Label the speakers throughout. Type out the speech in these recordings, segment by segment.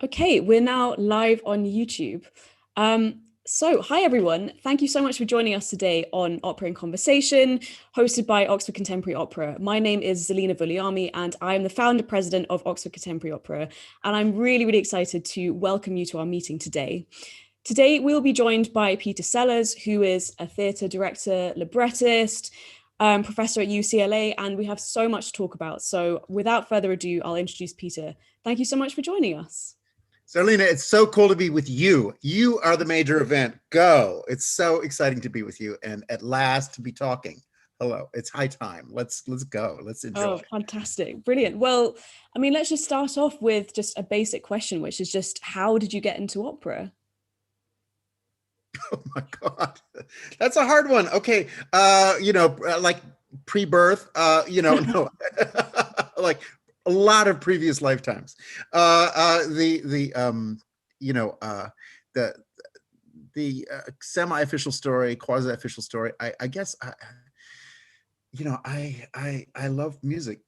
Speaker 1: Okay, we're now live on YouTube. Hi everyone. Thank you so much for joining us today on Opera in Conversation, hosted by Oxford Contemporary Opera. My name is Zerlina Vulliamy, and I am the founder president of Oxford Contemporary Opera. And I'm really, really excited to welcome you to our meeting today. Today, we'll be joined by Peter Sellars, who is a theatre director, librettist, professor at UCLA, and we have so much to talk about. So without further ado, I'll introduce Peter. Thank you so much for joining us.
Speaker 2: Zerlina, it's so cool to be with you. You are the major event. Go. It's so exciting to be with you and at last to be talking. Hello. It's high time. Let's go. Let's enjoy.
Speaker 1: Oh, fantastic. Brilliant. Well, I mean, let's just start off with just a basic question, which is just how did you get into opera?
Speaker 2: Oh my God. That's a hard one. Okay. Like pre-birth, no. Like a lot of previous lifetimes. The semi-official story, quasi-official story. I guess I love music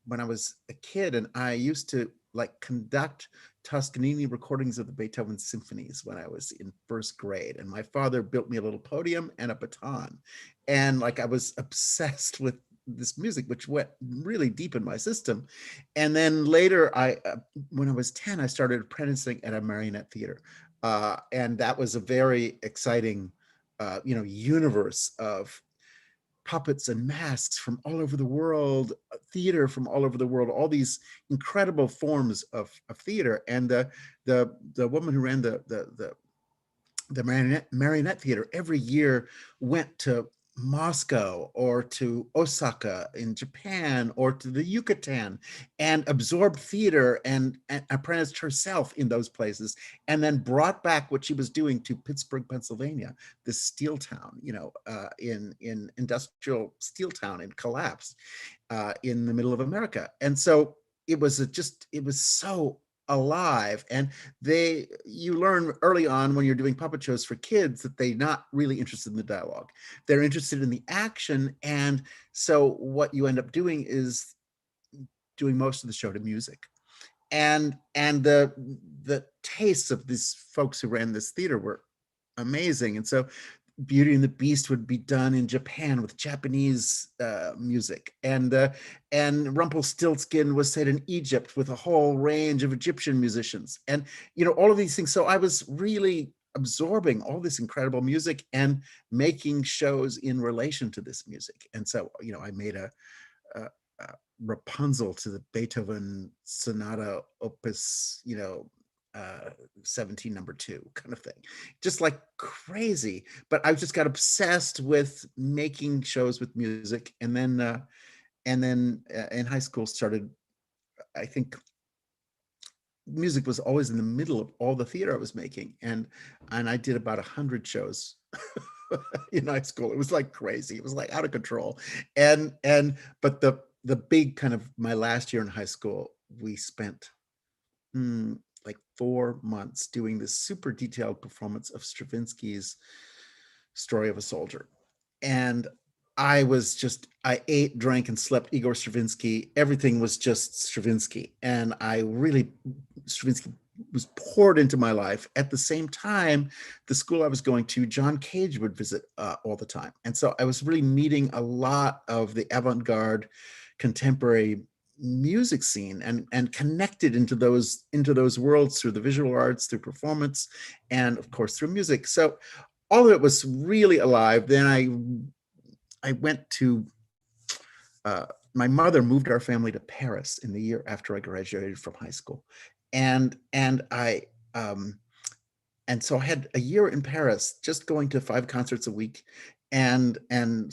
Speaker 2: when I was a kid, and I used to like conduct Toscanini recordings of the Beethoven symphonies when I was in first grade. And my father built me a little podium and a baton, and like I was obsessed with this music, which went really deep in my system. And then later, when I was 10, I started apprenticing at a marionette theater, and that was a very exciting, universe of puppets and masks from all over the world, theater from all over the world, all these incredible forms of theater. And the woman who ran the marionette theater every year went to Moscow or to Osaka in Japan or to the Yucatan and absorbed theater and apprenticed herself in those places, and then brought back what she was doing to Pittsburgh, Pennsylvania, this steel town, in industrial steel town and collapsed in the middle of America. And so it was so alive. And you learn early on when you're doing puppet shows for kids that they're not really interested in the dialogue. They're interested in the action. And so what you end up doing is doing most of the show to music. And the tastes of these folks who ran this theater were amazing. And so Beauty and the Beast would be done in Japan with Japanese music, and Rumpelstiltskin was set in Egypt with a whole range of Egyptian musicians, and all of these things. So I was really absorbing all this incredible music and making shows in relation to this music. And so I made a Rapunzel to the Beethoven Sonata Opus 17 number 2 kind of thing, just like crazy. But I just got obsessed with making shows with music, and then in high school started, I think music was always in the middle of all the theater I was making, and I did about 100 shows in high school. It was like crazy. It was like out of control. But the big kind of my last year in high school, we spent like 4 months doing this super detailed performance of Stravinsky's Story of a Soldier. And I ate, drank, and slept Igor Stravinsky. Everything was just Stravinsky. And Stravinsky was poured into my life. At the same time, the school I was going to, John Cage would visit all the time. And so I was really meeting a lot of the avant-garde contemporary music scene and connected into those worlds through the visual arts, through performance, and of course through music. So all of it was really alive. Then I went to my mother moved our family to Paris in the year after I graduated from high school, and so I had a year in Paris, just going to 5 concerts a week and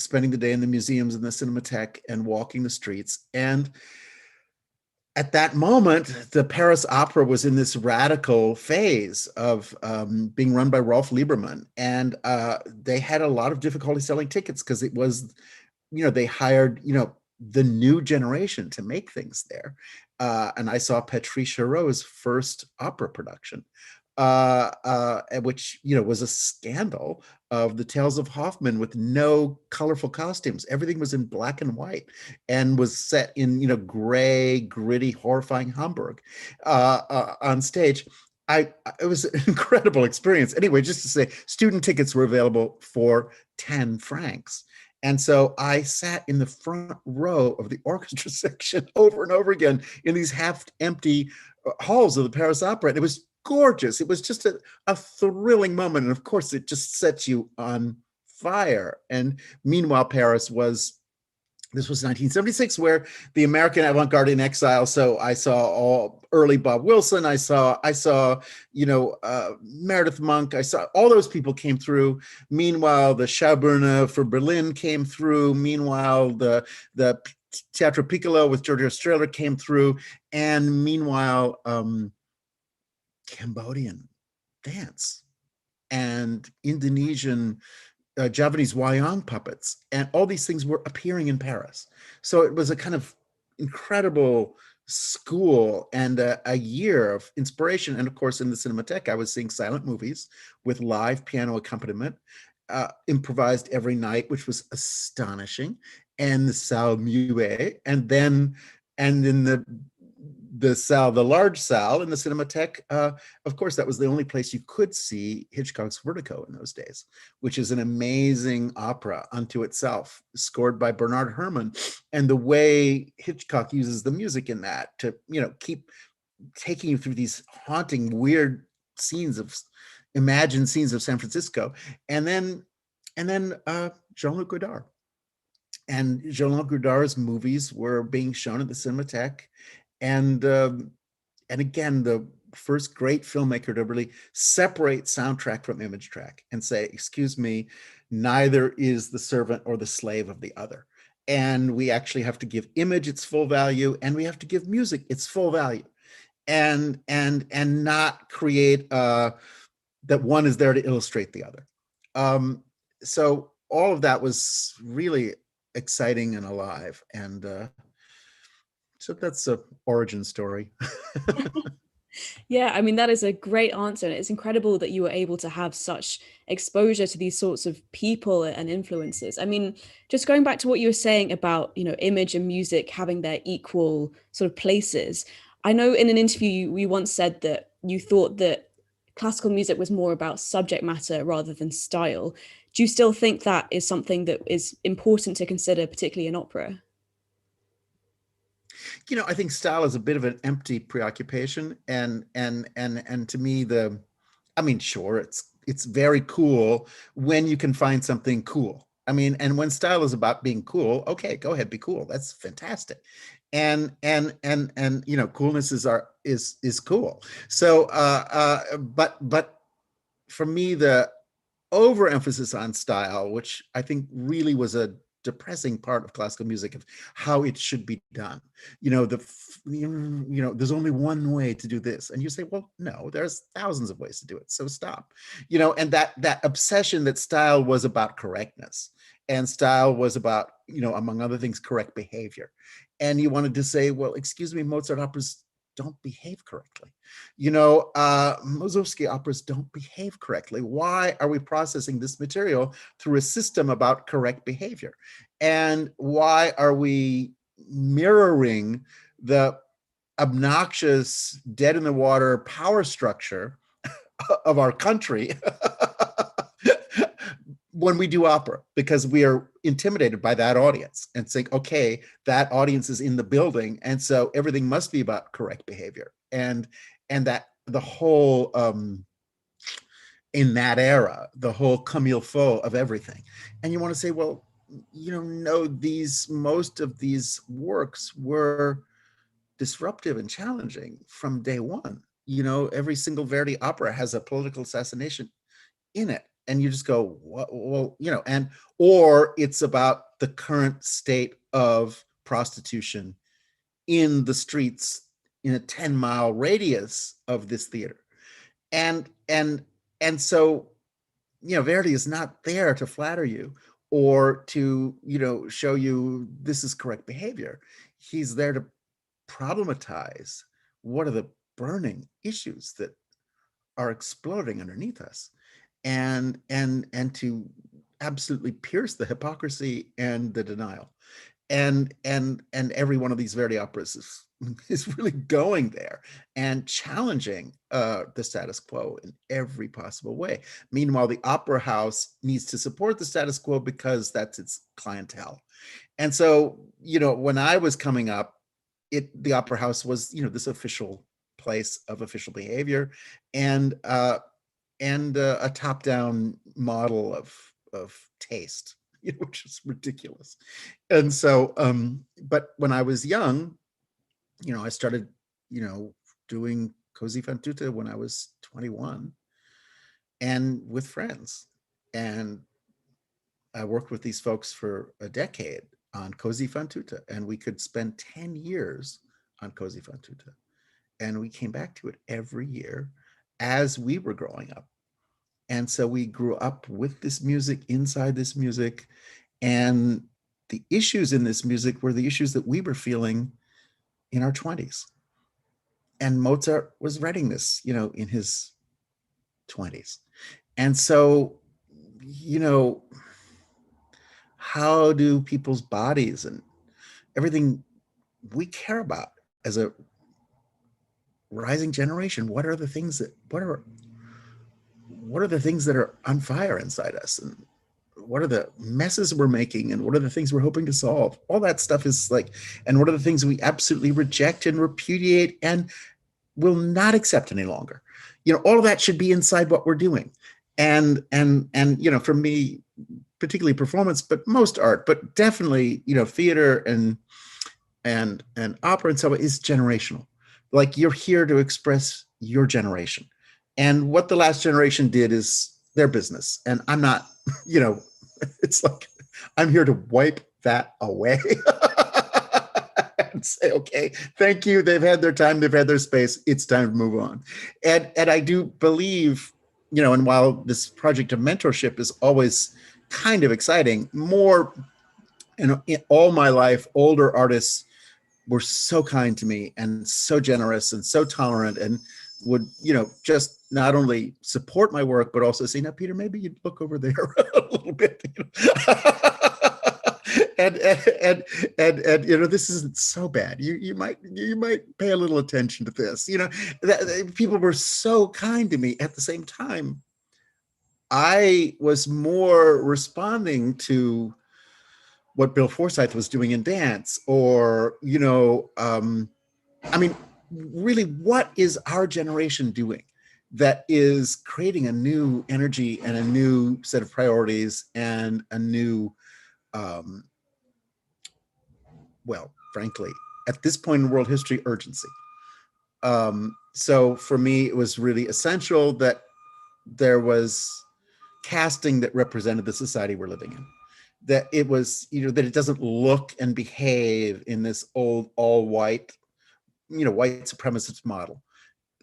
Speaker 2: spending the day in the museums and the Cinematheque and walking the streets. And at that moment, the Paris Opera was in this radical phase of being run by Rolf Lieberman. And they had a lot of difficulty selling tickets because it was, they hired, the new generation to make things there. And I saw Patrice Chéreau's first opera production. which, was a scandal, of the Tales of Hoffmann with no colorful costumes. Everything was in black and white and was set in, gray, gritty, horrifying Hamburg on stage. It was an incredible experience. Anyway, just to say, student tickets were available for 10 francs. And so I sat in the front row of the orchestra section over and over again in these half empty halls of the Paris Opera. And it was gorgeous. It was just a thrilling moment. And of course, it just sets you on fire. And meanwhile, this was 1976, where the American avant-garde in exile. So I saw all early Bob Wilson. I saw, Meredith Monk. I saw all those people came through. Meanwhile, the Schaubühne for Berlin came through. Meanwhile, the Teatro Piccolo with Giorgio Strehler came through. And meanwhile, Cambodian dance and Indonesian Javanese wayang puppets, and all these things were appearing in Paris. So it was a kind of incredible school and a year of inspiration. And of course, in the Cinematheque, I was seeing silent movies with live piano accompaniment, improvised every night, which was astonishing. And the salle muet, and in the large salle in the Cinematheque, of course, that was the only place you could see Hitchcock's Vertigo in those days, which is an amazing opera unto itself, scored by Bernard Herrmann. And the way Hitchcock uses the music in that to, keep taking you through these haunting, weird imagined scenes of San Francisco. And then Jean-Luc Godard. And Jean-Luc Godard's movies were being shown at the Cinematheque. And again, the first great filmmaker to really separate soundtrack from image track and say, excuse me, neither is the servant or the slave of the other. And we actually have to give image its full value, and we have to give music its full value, and not create that one is there to illustrate the other. So all of that was really exciting and alive. And so that's an origin story.
Speaker 1: Yeah, I mean, that is a great answer. And it's incredible that you were able to have such exposure to these sorts of people and influences. I mean, just going back to what you were saying about, image and music having their equal sort of places. I know in an interview you once said that you thought that classical music was more about subject matter rather than style. Do you still think that is something that is important to consider, particularly in opera?
Speaker 2: I think style is a bit of an empty preoccupation, and to me, sure, it's very cool when you can find something cool. I mean, and when style is about being cool, okay, go ahead, be cool. That's fantastic. And coolness is cool. So, but for me, the overemphasis on style, which I think really was a depressing part of classical music, of how it should be done. There's only one way to do this, and you say, well, no, there's thousands of ways to do it. So stop. And that obsession that style was about correctness, and style was about, among other things, correct behavior. And you wanted to say, well, excuse me, Mozart operas don't behave correctly. Mussorgsky operas don't behave correctly. Why are we processing this material through a system about correct behavior? And why are we mirroring the obnoxious, dead in the water power structure of our country when we do opera? Because we are intimidated by that audience and think, okay, that audience is in the building, and so everything must be about correct behavior. And that the whole in that era, the whole comme il faut of everything. And you want to say, well, no, most of these works were disruptive and challenging from day one. Every single Verdi opera has a political assassination in it, and you just go, well, or it's about the current state of prostitution in the streets in a 10-mile radius of this theater. And so, Verdi is not there to flatter you or to, show you this is correct behavior. He's there to problematize what are the burning issues that are exploding underneath us, and to absolutely pierce the hypocrisy and the denial. And every one of these Verdi operas is really going there and challenging the status quo in every possible way. Meanwhile, the opera house needs to support the status quo because that's its clientele. And so, when I was coming up, the opera house was, this official place of official behavior, and a top-down model of taste, which is ridiculous. And so, but when I was young, I started, doing Così fan tutte when I was 21, and with friends. And I worked with these folks for a decade on Così fan tutte, and we could spend 10 years on Così fan tutte. And we came back to it every year as we were growing up. And so we grew up with this music, inside this music, and the issues in this music were the issues that we were feeling in our 20s. And Mozart was writing this, in his 20s. And so, how do people's bodies and everything we care about as a rising generation, what are the things that are on fire inside us, and what are the messes we're making, and what are the things we're hoping to solve? All that stuff is like, and what are the things we absolutely reject and repudiate and will not accept any longer? All of that should be inside what we're doing. And for me, particularly performance, but most art, but definitely, theater and opera and so on is generational. Like, you're here to express your generation. And what the last generation did is their business. And I'm not, it's like, I'm here to wipe that away and say, okay, thank you. They've had their time. They've had their space. It's time to move on. And I do believe, and while this project of mentorship is always kind of exciting, more, in all my life, older artists were so kind to me and so generous and so tolerant, and would, just not only support my work, but also say, now, Peter, maybe you'd look over there a little bit. And this isn't so bad. You might pay a little attention to this. People were so kind to me. At the same time, I was more responding to what Bill Forsyth was doing in dance, or, really, what is our generation doing that is creating a new energy and a new set of priorities and a new, well, frankly, at this point in world history, urgency. So for me, it was really essential that there was casting that represented the society we're living in. That it was, that it doesn't look and behave in this old, all white, white supremacist model.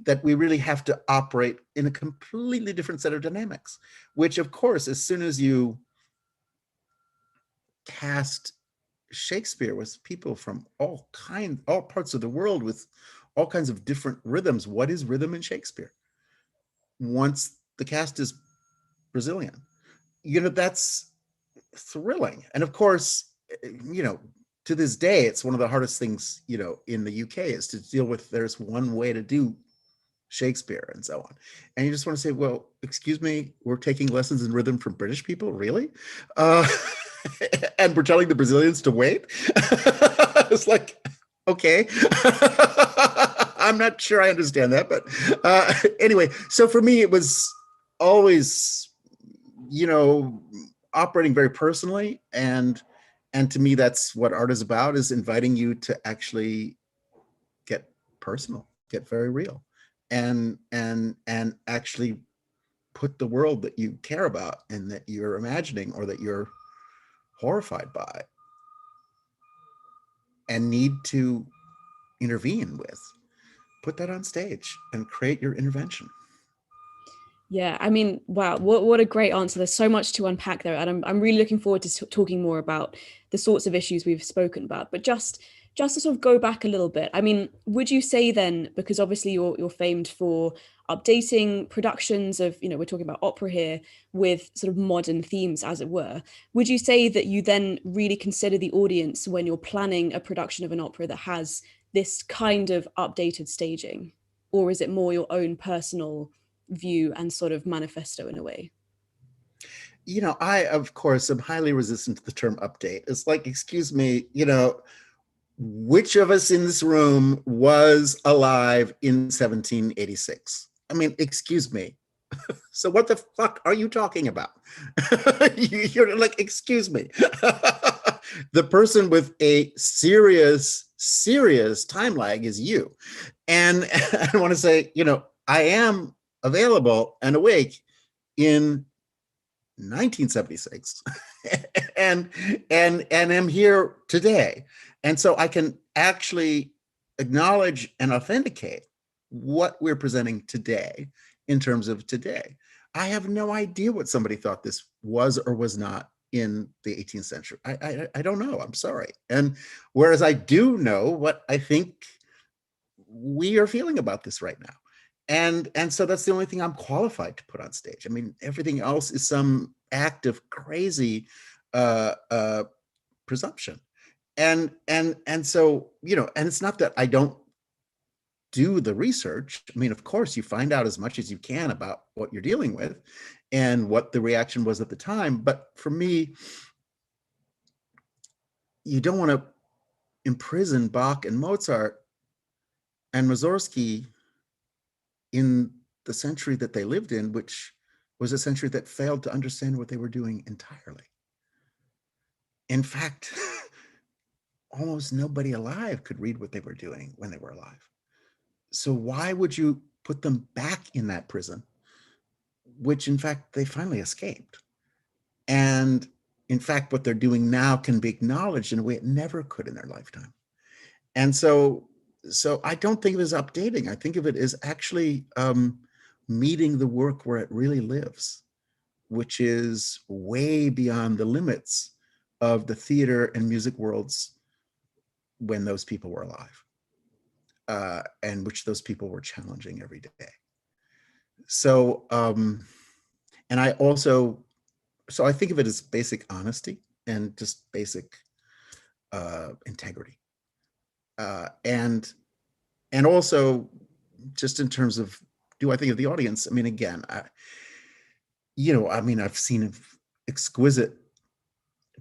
Speaker 2: That we really have to operate in a completely different set of dynamics, which, of course, as soon as you cast Shakespeare with people from all parts of the world with all kinds of different rhythms. What is rhythm in Shakespeare? Once the cast is Brazilian, that's thrilling. And of course, to this day, it's one of the hardest things, in the UK, is to deal with, there's one way to do Shakespeare and so on. And you just want to say, well, excuse me, we're taking lessons in rhythm from British people, really? And we're telling the Brazilians to wait? It's like, okay. I'm not sure I understand that, but anyway, so for me, it was always, operating very personally, and to me, that's what art is about, is inviting you to actually get personal, get very real, and actually put the world that you care about and that you're imagining or that you're horrified by and need to intervene with, put that on stage and create your intervention.
Speaker 1: Yeah, I mean, wow, what a great answer. There's so much to unpack there. And I'm really looking forward to talking more about the sorts of issues we've spoken about. But just just to sort of go back a little bit, I mean, would you say then, because obviously you're famed for updating productions of, we're talking about opera here with sort of modern themes, as it were, would you say that you then really consider the audience when you're planning a production of an opera that has this kind of updated staging? Or is it more your own personal view and sort of manifesto in a way?
Speaker 2: I, of course, am highly resistant to the term update. It's like, excuse me, which of us in this room was alive in 1786? I mean, excuse me. So what the fuck are you talking about? You're like, excuse me. The person with a serious time lag is you. And I want to say, I am available and awake in 1976 and am here today. And so I can actually acknowledge and authenticate what we're presenting today in terms of today. I have no idea what somebody thought this was or was not in the 18th century. I don't know. I'm sorry. And whereas I do know what I think we are feeling about this right now. And so that's the only thing I'm qualified to put on stage. I mean, everything else is some act of crazy presumption. And so, and it's not that I don't do the research. I mean, of course, you find out as much as you can about what you're dealing with and what the reaction was at the time. But for me, you don't want to imprison Bach and Mozart and Mussorgsky in the century that they lived in, which was a century that failed to understand what they were doing entirely. In fact, almost nobody alive could read what they were doing when they were alive. So why would you put them back in that prison, which in fact they finally escaped? And in fact, what they're doing now can be acknowledged in a way it never could in their lifetime. And so I don't think of it as updating. I think of it as actually meeting the work where it really lives, which is way beyond the limits of the theater and music worlds when those people were alive, and which those people were challenging every day. So, and I also, so I think of it as basic honesty and just basic integrity. And also just in terms of, do I think of the audience? I mean, again, I've seen an exquisite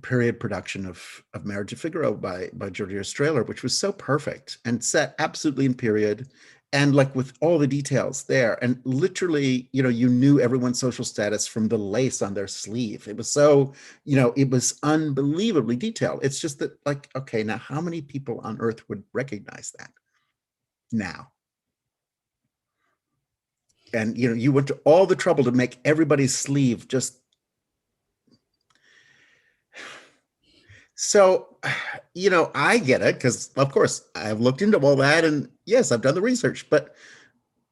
Speaker 2: period production of Marriage of Figaro by Giorgio Strehler, which was so perfect and set absolutely in period and like with all the details there. And literally, you knew everyone's social status from the lace on their sleeve. It was so, it was unbelievably detailed. It's just that like, okay, now how many people on earth would recognize that now? And, you went to all the trouble to make everybody's sleeve just. So, I get it because, of course, I've looked into all that. And yes, I've done the research, but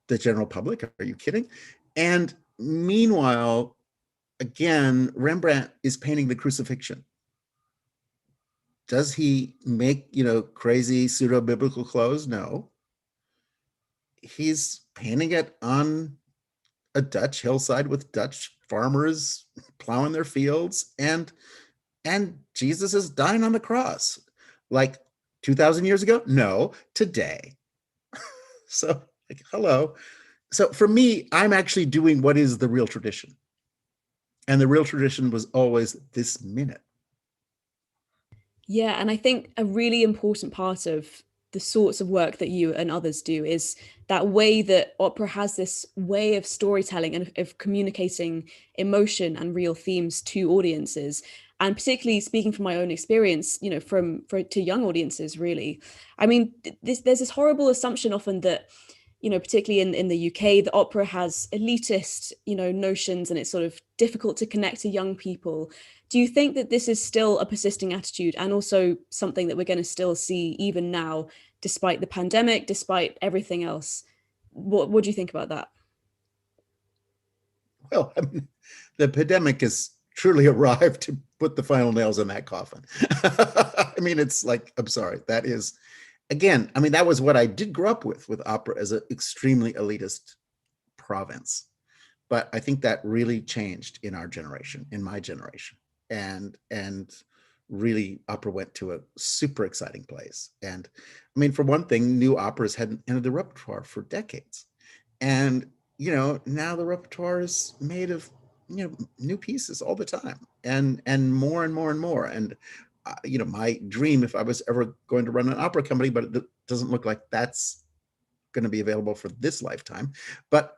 Speaker 2: the general public, are you kidding? And meanwhile, again, Rembrandt is painting the crucifixion. Does he make, crazy pseudo-biblical clothes? No. He's painting it on a Dutch hillside with Dutch farmers plowing their fields, and Jesus is dying on the cross. Like 2,000 years ago? No, today. So, like, hello. So for me, I'm actually doing what is the real tradition. And the real tradition was always this minute.
Speaker 1: Yeah, and I think a really important part of the sorts of work that you and others do is that way that opera has this way of storytelling and of communicating emotion and real themes to audiences. And particularly speaking from my own experience, to young audiences, really. I mean, there's this horrible assumption often that, particularly in the UK, the opera has elitist, notions, and it's sort of difficult to connect to young people. Do you think that this is still a persisting attitude and also something that we're going to still see even now, despite the pandemic, despite everything else? What do you think about that?
Speaker 2: Well, I mean, the pandemic has truly arrived put the final nails in that coffin. I mean, it's like, I'm sorry, that is, again, I mean, that was what I did grow up with opera as an extremely elitist province. But I think that really changed in our generation, in my generation. And really opera went to a super exciting place. And I mean, for one thing, new operas hadn't entered the repertoire for decades. And, now the repertoire is made of, new pieces all the time, and more and more and more. And, my dream, if I was ever going to run an opera company, but it doesn't look like that's going to be available for this lifetime. But,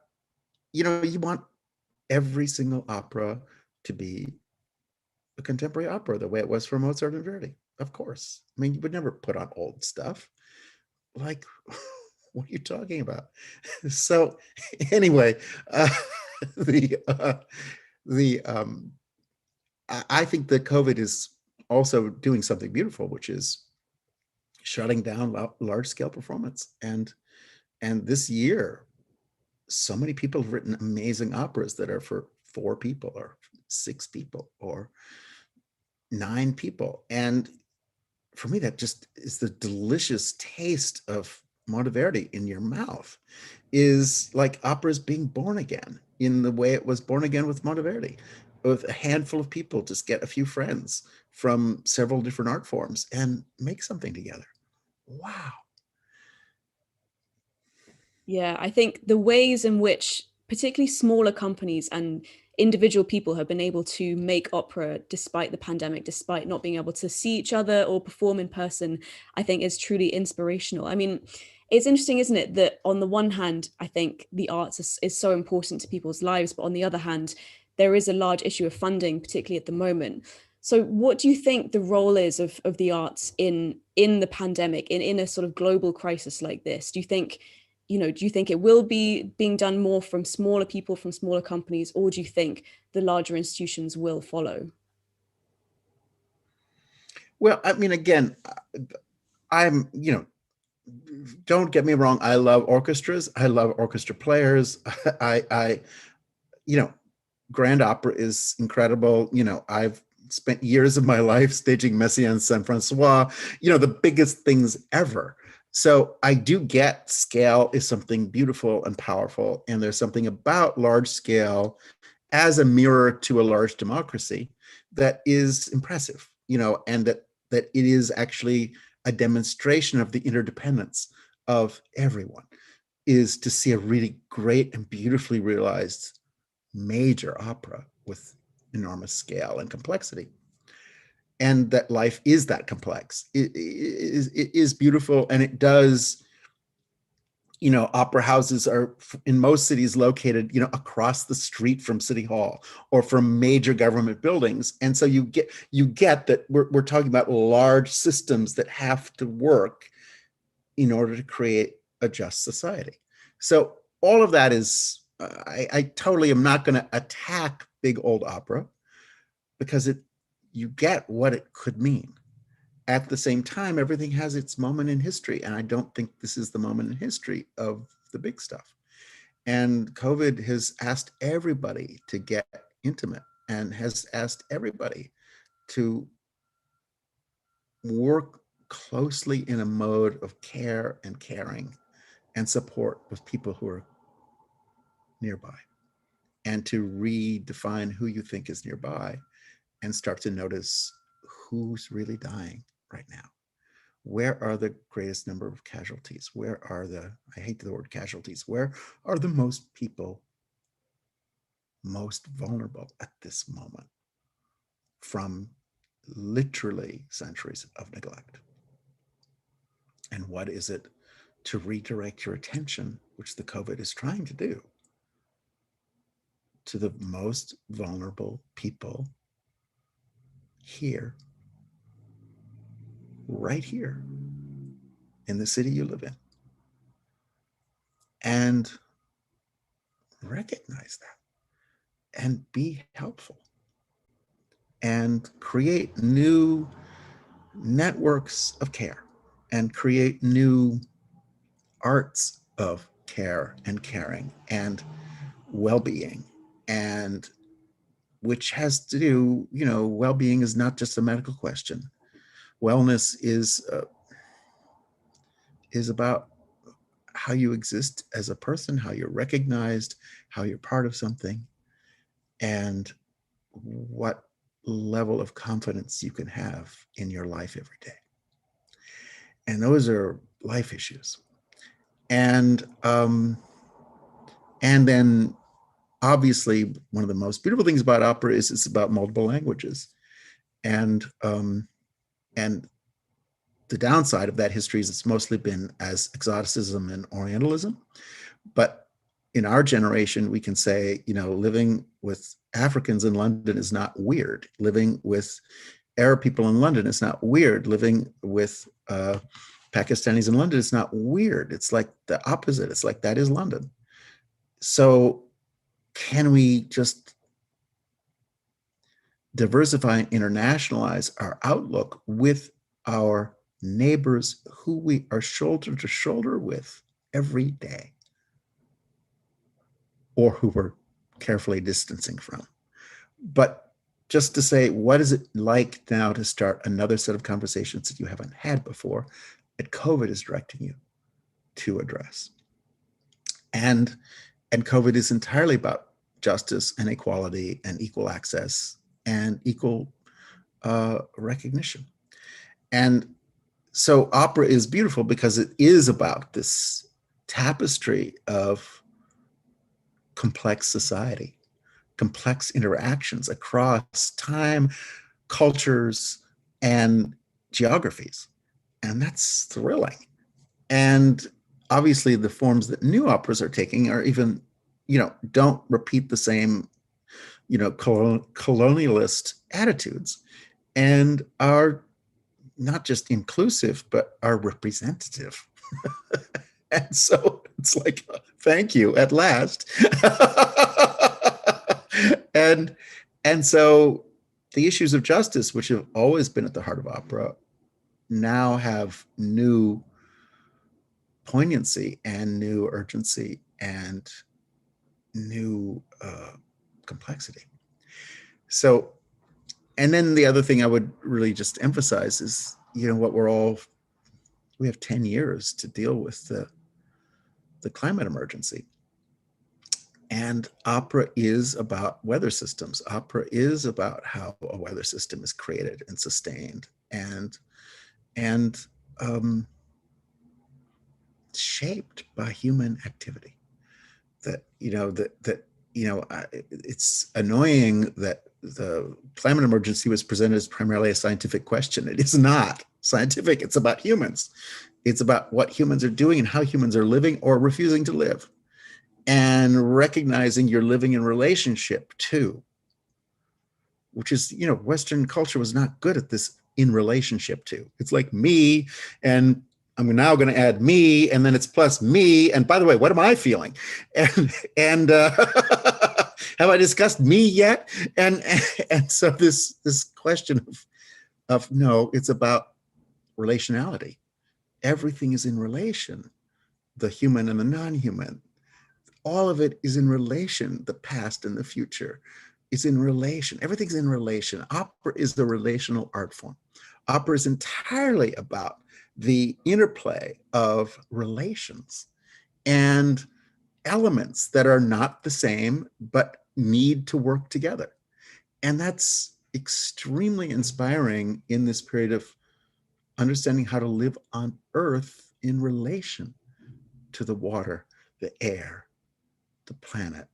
Speaker 2: you want every single opera to be a contemporary opera the way it was for Mozart and Verdi, of course. I mean, you would never put on old stuff. Like, what are you talking about? So, anyway, the the I think that COVID is also doing something beautiful, which is shutting down large scale performance. And this year, so many people have written amazing operas that are for 4 people or 6 people or 9 people. And for me, that just is the delicious taste of Monteverdi in your mouth, is like operas being born again in the way it was born again with Monteverdi, with a handful of people, just get a few friends from several different art forms and make something together. Wow.
Speaker 1: Yeah, I think the ways in which particularly smaller companies and individual people have been able to make opera despite the pandemic, despite not being able to see each other or perform in person, I think is truly inspirational. I mean, it's interesting, isn't it, that on the one hand, I think the arts is so important to people's lives, but on the other hand, there is a large issue of funding, particularly at the moment. So what do you think the role is of the arts in the pandemic, in a sort of global crisis like this? Do you think it will be being done more from smaller people, from smaller companies, or do you think the larger institutions will follow?
Speaker 2: Well, I mean, again, I'm, don't get me wrong. I love orchestras. I love orchestra players. I, grand opera is incredible. I've spent years of my life staging Messiaen's Saint Francois, the biggest things ever. So I do get scale is something beautiful and powerful. And there's something about large scale as a mirror to a large democracy that is impressive, and that it is actually a demonstration of the interdependence of everyone, is to see a really great and beautifully realized major opera with enormous scale and complexity. And that life is that complex. It is beautiful, and it does, opera houses are in most cities located, across the street from City Hall or from major government buildings. And so you get that we're talking about large systems that have to work in order to create a just society. So all of that is, I totally am not going to attack big old opera, because you get what it could mean. At the same time, everything has its moment in history, and I don't think this is the moment in history of the big stuff. And COVID has asked everybody to get intimate, and has asked everybody to work closely in a mode of care and caring and support with people who are nearby, and to redefine who you think is nearby and start to notice who's really dying right now. Where are the greatest number of casualties? Where are I hate the word casualties, where are the most people most vulnerable at this moment from literally centuries of neglect? And what is it to redirect your attention, which the COVID is trying to do, to the most vulnerable people here, right here in the city you live in, and recognize that and be helpful and create new networks of care and create new arts of care and caring and well-being and which has to do, well-being is not just a medical question. Wellness is about how you exist as a person, how you're recognized, how you're part of something, and what level of confidence you can have in your life every day. And those are life issues. And then obviously one of the most beautiful things about opera is it's about multiple languages. And the downside of that history is it's mostly been as exoticism and Orientalism. But in our generation, we can say, living with Africans in London is not weird. Living with Arab people in London is not weird. Living with Pakistanis in London is not weird. It's like the opposite. It's like that is London. So can we just diversify and internationalize our outlook with our neighbors who we are shoulder to shoulder with every day, or who we're carefully distancing from? But just to say, what is it like now to start another set of conversations that you haven't had before that COVID is directing you to address? And COVID is entirely about justice and equality and equal access and equal recognition. And so opera is beautiful because it is about this tapestry of complex society, complex interactions across time, cultures, and geographies. And that's thrilling. And obviously the forms that new operas are taking are even, don't repeat the same, colonialist attitudes, and are not just inclusive, but are representative. And so it's like, thank you, at last. and so the issues of justice, which have always been at the heart of opera, now have new poignancy and new urgency and new complexity. So, and then the other thing I would really just emphasize is, we have 10 years to deal with the climate emergency. And opera is about weather systems. Opera is about how a weather system is created and sustained and shaped by human activity. It's annoying that the climate emergency was presented as primarily a scientific question. It is not scientific. It's about humans. It's about what humans are doing and how humans are living or refusing to live, and recognizing you're living in relationship too, which is, Western culture was not good at this in relationship to. It's like me, and I'm now going to add me, and then it's plus me. And by the way, what am I feeling? And have I discussed me yet? And so this question of no, it's about relationality. Everything is in relation. The human and the non-human. All of it is in relation. The past and the future is in relation. Everything's in relation. Opera is the relational art form. Opera is entirely about the interplay of relations and elements that are not the same, but need to work together. And that's extremely inspiring in this period of understanding how to live on Earth in relation to the water, the air, the planet,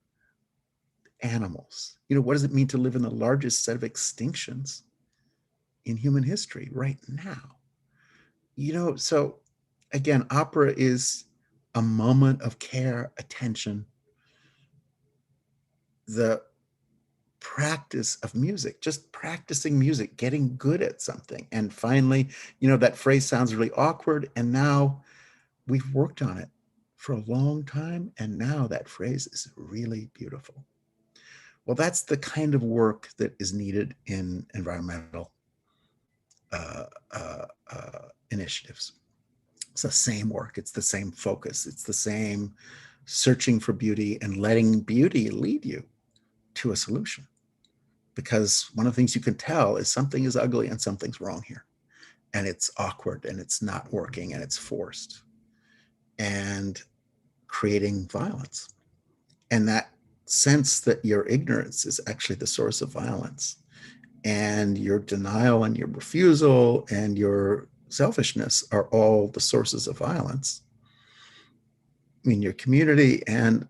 Speaker 2: animals. What does it mean to live in the largest set of extinctions in human history right now? So again, opera is a moment of care, attention, the practice of music, just practicing music, getting good at something. And finally, that phrase sounds really awkward. And now we've worked on it for a long time. And now that phrase is really beautiful. Well, that's the kind of work that is needed in environmental initiatives. It's the same work. It's the same focus. It's the same searching for beauty and letting beauty lead you to a solution. because one of the things you can tell is something is ugly and something's wrong here. And it's awkward and it's not working and it's forced and creating violence. And that sense that your ignorance is actually the source of violence, and your denial and your refusal and your selfishness are all the sources of violence in your community and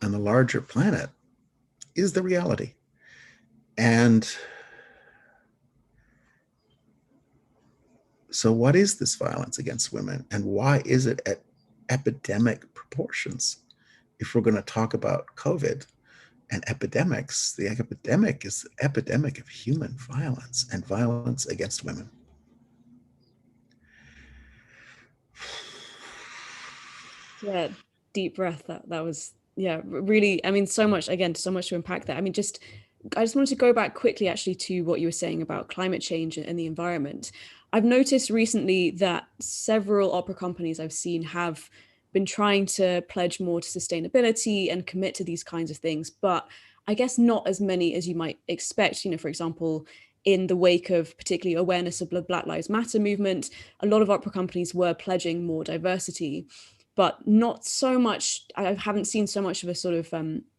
Speaker 2: on the larger planet, is the reality. And so what is this violence against women, and why is it at epidemic proportions? If we're going to talk about COVID and epidemics, the epidemic is the epidemic of human violence and violence against women.
Speaker 1: Yeah, deep breath. That was, yeah, really, I mean, so much, again, so much to unpack there. I mean, I just wanted to go back quickly actually to what you were saying about climate change and the environment. I've noticed recently that several opera companies I've seen have been trying to pledge more to sustainability and commit to these kinds of things, but I guess not as many as you might expect. For example, in the wake of particularly awareness of the Black Lives Matter movement, a lot of opera companies were pledging more diversity, but not so much. I haven't seen so much of a sort of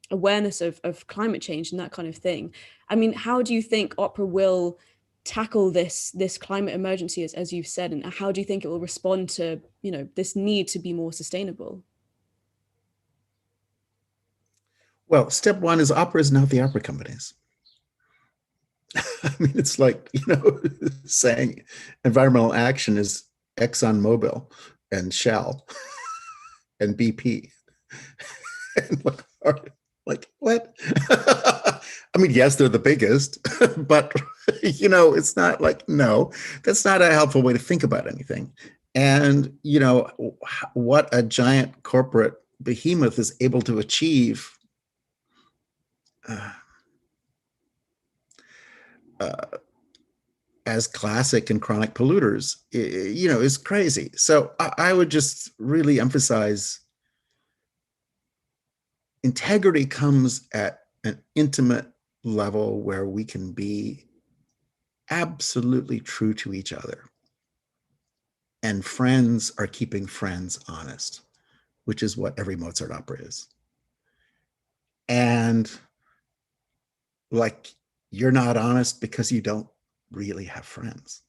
Speaker 1: awareness of climate change and that kind of thing. I mean, how do you think opera will tackle this climate emergency, as you've said, and how do you think it will respond to this need to be more sustainable?
Speaker 2: Well, step one is opera is not the opera companies. I mean, it's like, saying environmental action is ExxonMobil and Shell and BP. And like what? I mean, yes, they're the biggest, but it's not like, no, that's not a helpful way to think about anything. And what a giant corporate behemoth is able to achieve as classic and chronic polluters, is crazy. So I would just really emphasize integrity comes at an intimate level where we can be absolutely true to each other. And friends are keeping friends honest, which is what every Mozart opera is. And like, you're not honest because you don't really have friends.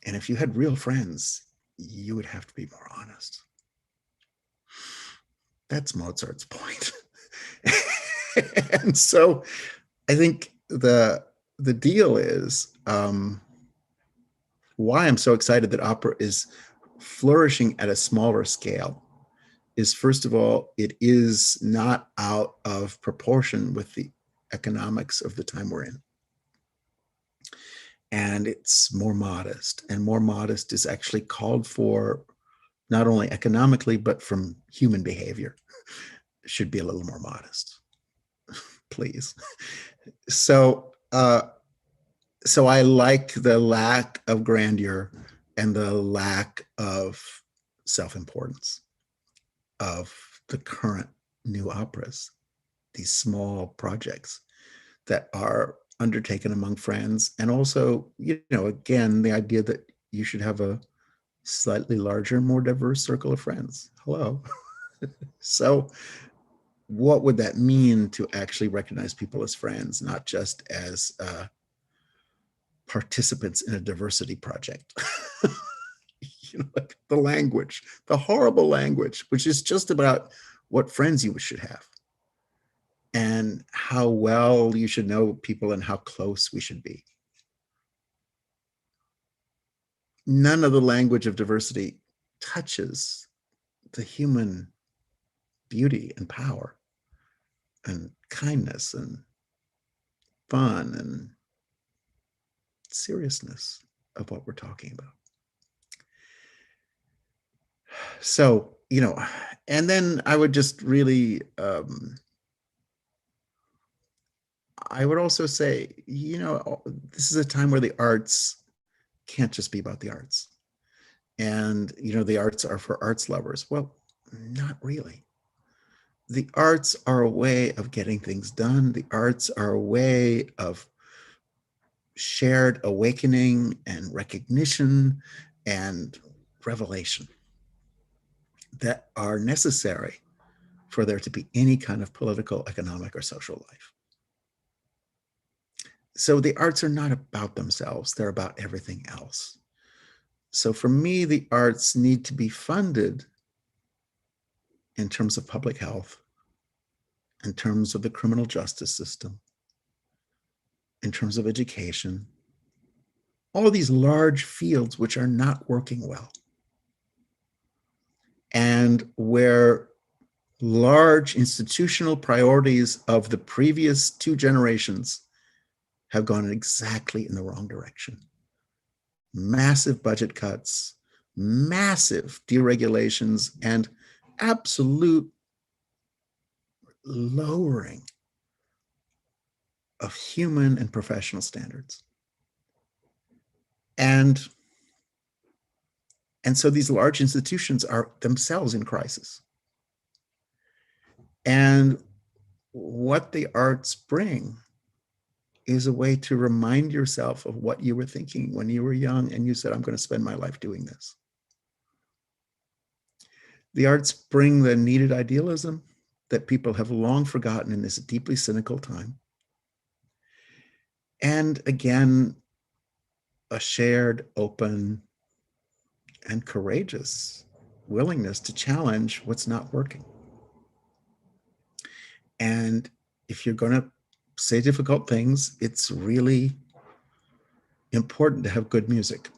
Speaker 2: And if you had real friends, you would have to be more honest. That's Mozart's point. And so I think the deal is why I'm so excited that opera is flourishing at a smaller scale is, first of all, it is not out of proportion with the economics of the time we're in. And it's more modest, and more modest is actually called for not only economically, but from human behavior. It should be a little more modest, please. So I like the lack of grandeur and the lack of self-importance of the current new operas, these small projects that are undertaken among friends. And also, again, the idea that you should have a slightly larger, more diverse circle of friends. Hello. So what would that mean to actually recognize people as friends, not just as participants in a diversity project? Like the language, the horrible language, which is just about what friends you should have and how well you should know people and how close we should be. None of the language of diversity touches the human beauty and power and kindness and fun and seriousness of what we're talking about. So, and then I would just really, I would also say, this is a time where the arts can't just be about the arts. And, the arts are for arts lovers. Well, not really. the arts are a way of getting things done. The arts are a way of shared awakening and recognition and revelation that are necessary for there to be any kind of political, economic, or social life. So the arts are not about themselves, they're about everything else. So for me, the arts need to be funded in terms of public health, in terms of the criminal justice system, in terms of education, all of these large fields which are not working well. And where large institutional priorities of the previous two generations have gone exactly in the wrong direction. Massive budget cuts, massive deregulations, and absolute lowering of human and professional standards. And so these large institutions are themselves in crisis. And what the arts bring is a way to remind yourself of what you were thinking when you were young and you said, I'm going to spend my life doing this. The arts bring the needed idealism that people have long forgotten in this deeply cynical time. And again, a shared, open, and courageous willingness to challenge what's not working. And if you're going to say difficult things, it's really important to have good music.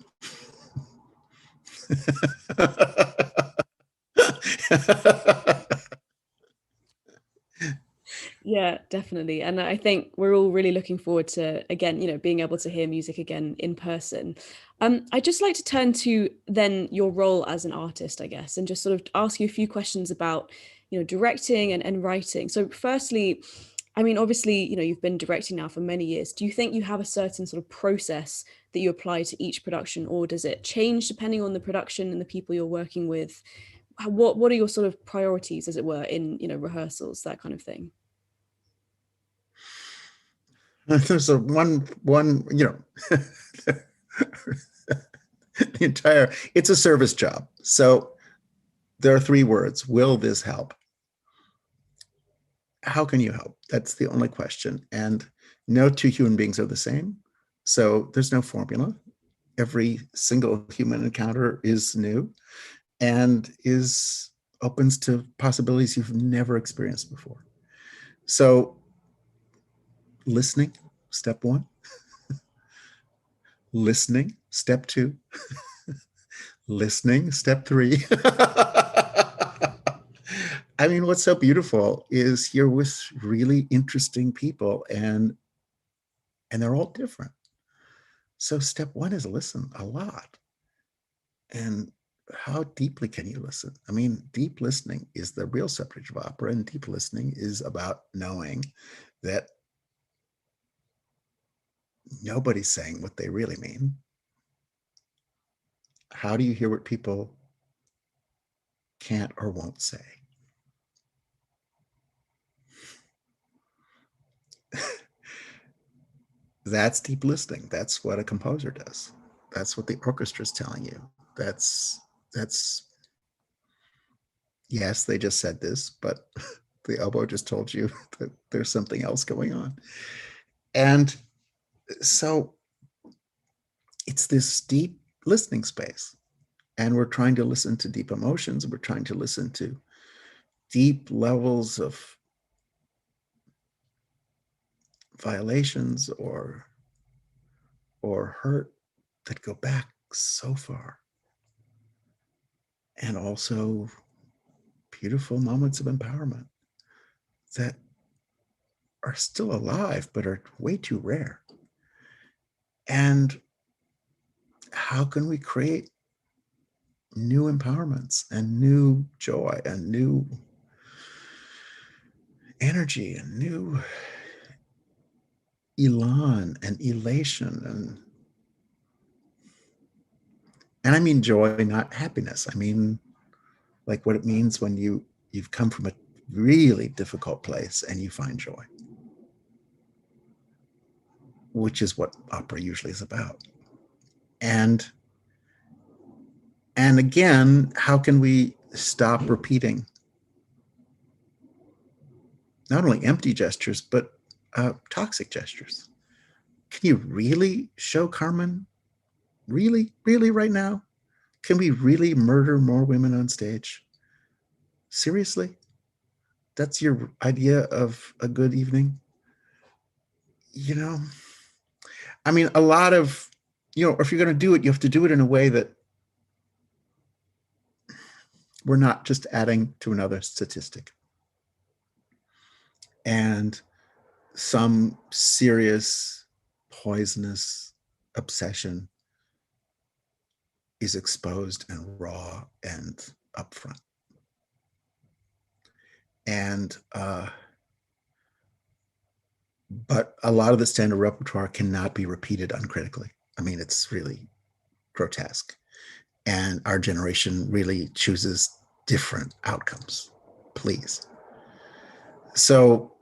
Speaker 1: Yeah, definitely. And I think we're all really looking forward to, again, being able to hear music again in person. I'd just like to turn to then your role as an artist, I guess, and just sort of ask you a few questions about, directing and writing. So firstly, I mean, obviously, you've been directing now for many years. Do you think you have a certain sort of process that you apply to each production, or does it change depending on the production and the people you're working with? What are your sort of priorities, as it were, in, rehearsals, that kind of thing?
Speaker 2: There's a one, the entire, it's a service job. So there are three words: will this help? How can you help? That's the only question. And no two human beings are the same. So there's no formula. Every single human encounter is new and opens to possibilities you've never experienced before. So listening, step one. Listening, step two. Listening, step three. I mean, what's so beautiful is you're with really interesting people, and they're all different. So step one is listen a lot. And how deeply can you listen? I mean, deep listening is the real subject of opera, and deep listening is about knowing that nobody's saying what they really mean. How do you hear what people can't or won't say? That's deep listening. That's what a composer does. That's what the orchestra is telling you. That's yes, they just said this, but the oboe just told you that there's something else going on. And so it's this deep listening space. And we're trying to listen to deep emotions. We're trying to listen to deep levels of violations or hurt that go back so far. And also beautiful moments of empowerment that are still alive, but are way too rare. And how can we create new empowerments and new joy and new energy and new elan and elation and I mean joy, not happiness. I mean like what it means when you've come from a really difficult place and you find joy, which is what opera usually is about. And again, how can we stop repeating not only empty gestures, but toxic gestures? Can you really show Carmen? Really, really right now? Can we really murder more women on stage? Seriously? That's your idea of a good evening? You know, I mean, a lot of, if you're going to do it, you have to do it in a way that we're not just adding to another statistic. And some serious, poisonous obsession is exposed and raw and upfront. And, but a lot of the standard repertoire cannot be repeated uncritically. I mean, it's really grotesque. And our generation really chooses different outcomes, please. So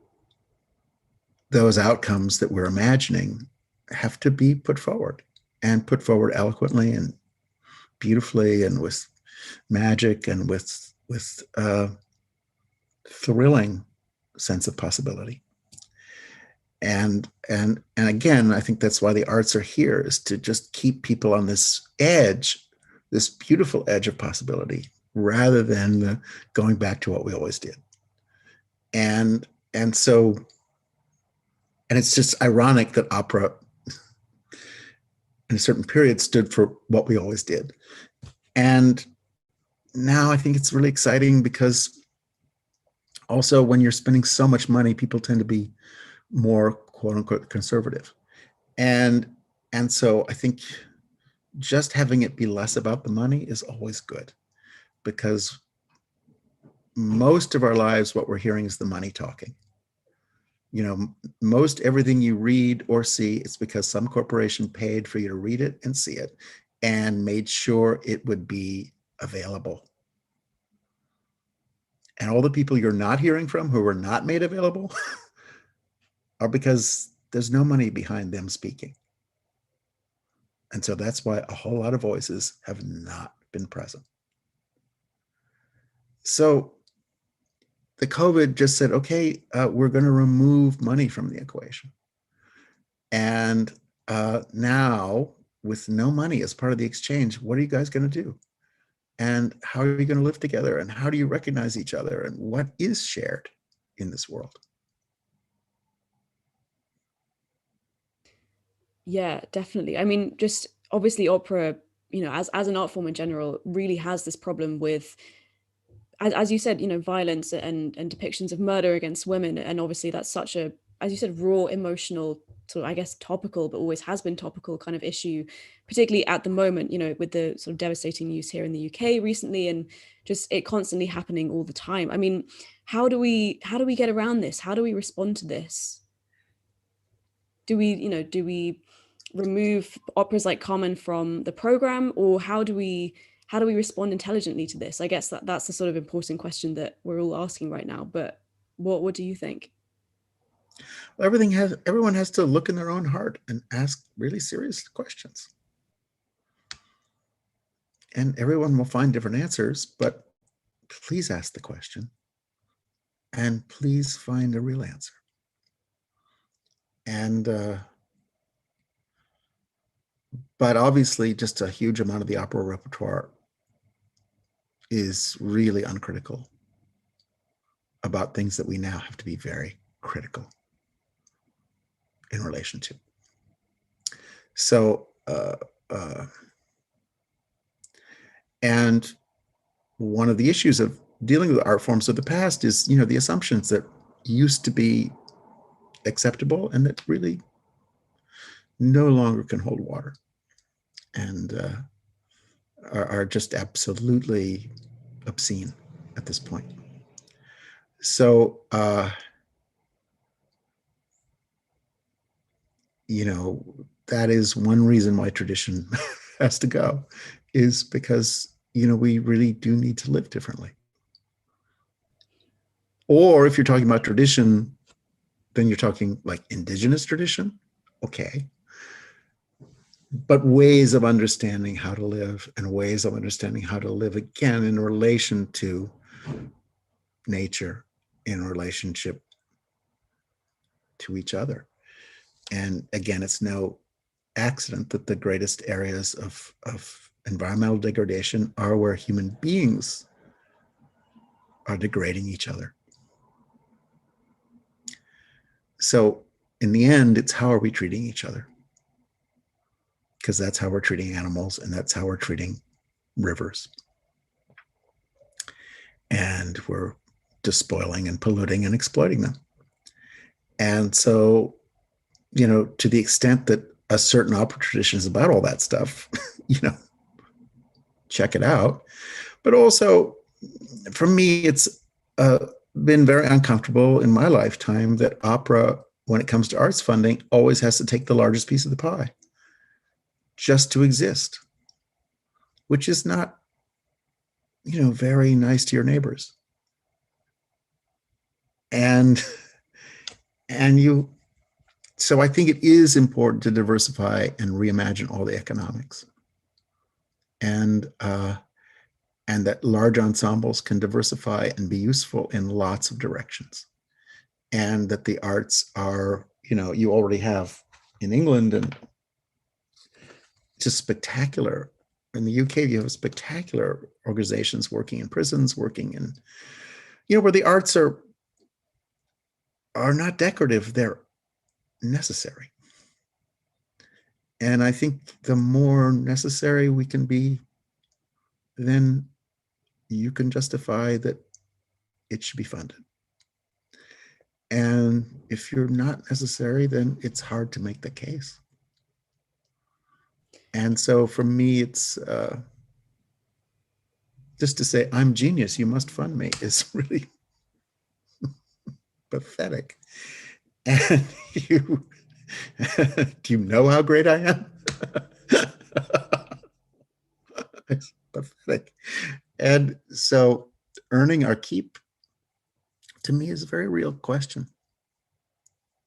Speaker 2: those outcomes that we're imagining have to be put forward, and put forward eloquently and beautifully and with magic and with thrilling sense of possibility. And again, I think that's why the arts are here, is to just keep people on this edge, this beautiful edge of possibility, rather than going back to what we always did. And so, and it's just ironic that opera in a certain period stood for what we always did. And now I think it's really exciting, because also when you're spending so much money, people tend to be more quote unquote conservative. And so I think just having it be less about the money is always good, because most of our lives, what we're hearing is the money talking. Most everything you read or see, it's because some corporation paid for you to read it and see it and made sure it would be available. And all the people you're not hearing from who were not made available are because there's no money behind them speaking. And so that's why a whole lot of voices have not been present. So the COVID just said, okay, we're going to remove money from the equation. And now, with no money as part of the exchange, what are you guys going to do? And how are you going to live together? And how do you recognize each other? And what is shared in this world?
Speaker 1: Yeah, definitely. I mean, just obviously opera, as an art form in general, really has this problem with, as you said, violence and depictions of murder against women. And obviously that's such a, as you said, raw, emotional, sort of, I guess, topical, but always has been topical kind of issue, particularly at the moment, with the sort of devastating news here in the UK recently, and just it constantly happening all the time. I mean, how do we get around this? How do we respond to this? Do we remove operas like Carmen from the program, or how do we respond intelligently to this? I guess that's the sort of important question that we're all asking right now. But what do you think?
Speaker 2: Well, everyone has to look in their own heart and ask really serious questions. And everyone will find different answers, but please ask the question, and please find a real answer. And but obviously, just a huge amount of the opera repertoire is really uncritical about things that we now have to be very critical in relation to. So, and one of the issues of dealing with art forms of the past is, the assumptions that used to be acceptable and that really no longer can hold water, and are just absolutely obscene at this point. So, that is one reason why tradition has to go, is because, we really do need to live differently. Or if you're talking about tradition, then you're talking like indigenous tradition. Okay. But ways of understanding how to live and ways of understanding how to live again in relation to nature, in relationship to each other. And again, it's no accident that the greatest areas of environmental degradation are where human beings are degrading each other. So in the end, it's how are we treating each other? Because that's how we're treating animals and that's how we're treating rivers. And we're despoiling and polluting and exploiting them. And so, to the extent that a certain opera tradition is about all that stuff, check it out. But also, for me, it's been very uncomfortable in my lifetime that opera, when it comes to arts funding, always has to take the largest piece of the pie just to exist, which is not, very nice to your neighbors. And so I think it is important to diversify and reimagine all the economics, and that large ensembles can diversify and be useful in lots of directions, and that the arts are, you already have in England and just spectacular. In the UK, you have spectacular organizations working in prisons, working in, where the arts are not decorative, they're necessary. And I think the more necessary we can be, then you can justify that it should be funded. And if you're not necessary, then it's hard to make the case. And so for me, it's just to say, I'm genius, you must fund me, is really pathetic. And do you know how great I am? It's pathetic. And so earning our keep, to me, is a very real question.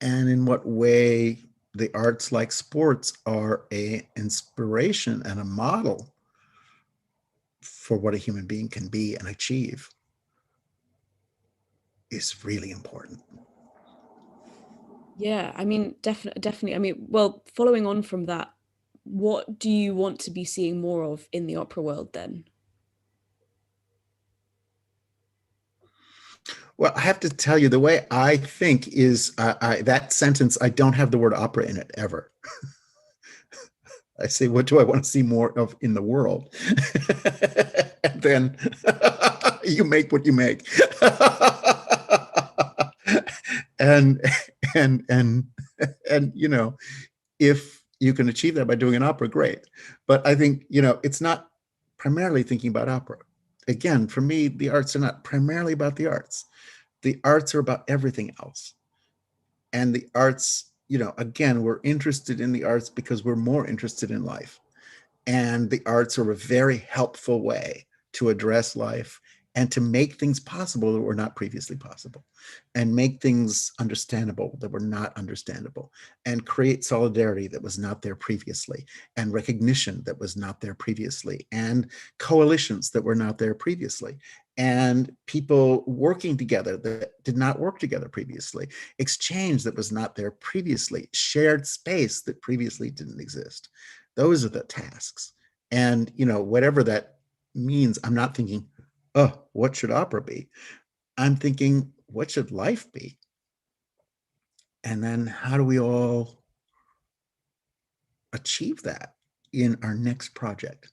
Speaker 2: And in what way the arts, like sports, are an inspiration and a model for what a human being can be and achieve is really important.
Speaker 1: Yeah, I mean, definitely. I mean, well, following on from that, what do you want to be seeing more of in the opera world then?
Speaker 2: Well, I have to tell you, the way I think is that sentence, I don't have the word opera in it ever. I say, what do I want to see more of in the world? And then you make what you make. and and and and if you can achieve that by doing an opera, great. But I think it's not primarily thinking about opera. Again, for me, the arts are not primarily about the arts. The arts are about everything else. And the arts, again, we're interested in the arts because we're more interested in life. And the arts are a very helpful way to address life and to make things possible that were not previously possible, and make things understandable that were not understandable, and create solidarity that was not there previously, and recognition that was not there previously, and coalitions that were not there previously, and people working together that did not work together previously, exchange that was not there previously, shared space that previously didn't exist. Those are the tasks. And whatever that means, I'm not thinking, oh, what should opera be? I'm thinking, what should life be? And then how do we all achieve that in our next project?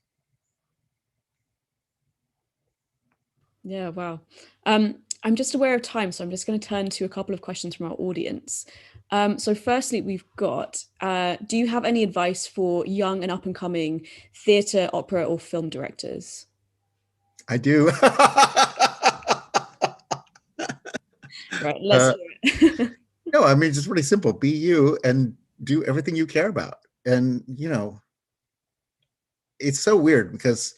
Speaker 1: Yeah, wow. I'm just aware of time, so I'm just going to turn to a couple of questions from our audience. So firstly, we've got, do you have any advice for young and up and coming theatre, opera, or film directors?
Speaker 2: I do.
Speaker 1: Right, let's hear it.
Speaker 2: No, I mean, it's really simple. Be you and do everything you care about. And, it's so weird because